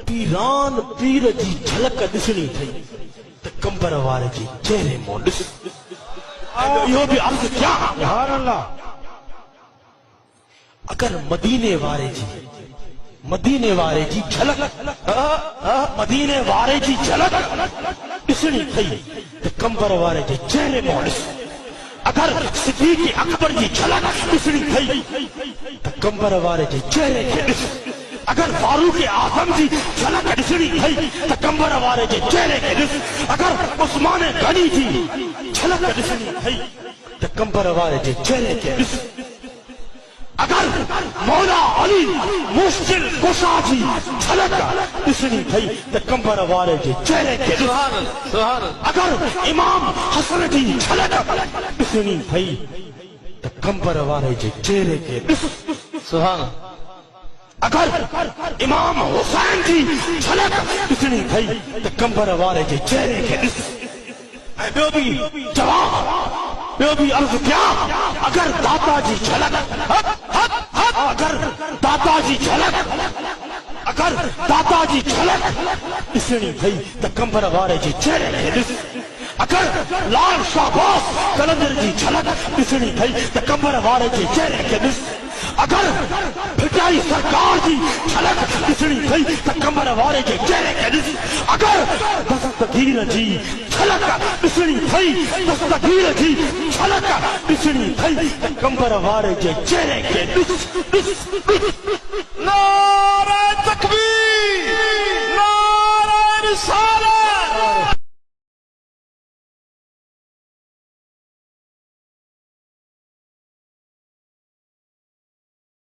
पीरान पीर जी झलक ॾिसणी थई त कंबर वारे जे चेहरे मों ॾिस। इहो बि अर्ज़ कयां, सुभान अल्लाह। अगर मदीने वारे जी झलक मदीने वारे जी झलक ॾिसणी थई त कंबर वारे जे चेहरे मों ॾिस। अगर सिद्दीक़ अकबर जी झलक ॾिसणी थई त कंबर वारे जे चेहरे खे ॾिस। अगर फारूक आज़म जी झलक ॾिसणी थई त कंबर वारे जे चेहरे खे ॾिस। अगर उस्मान गनी जी झलक ॾिसणी थई त कंबर वारे जे चेहरे खे ॾिस। अगर मौला अली मुश्किल कुशा जी झलक ॾिसणी थई त कंबर वारे जे चेहरे खे ॾिस। अगर इमाम हसन जी झलक ॾिसणी थई त कंबर वारे जे चेहरे खे ॾिस। अगर इमाम हुसैन जी झलक ॾिसणी थई त कंबर वारे जे चेहरे खे ॾिस। ऐं ॿियो बि जवाब, ॿियो बि अर्ज़ कयां, अगर दाता जी झलक ॾिसणी थई त कंबर वारे जे चेहरे खे ॾिस। अगर लाल शाहबाज़ कलंदर जी झलक ॾिसणी थई त कंबर वारे जे चेहरे खे ॾिस। अगर फिटाई सरकार जी झलक ॾिसणी थई त कंबर वारे जे चेहरे खे ॾिस। अगर दस्तगीर जी झलक ॾिसणी थई त कंबर वारे जे चेहरे खे ॾिस।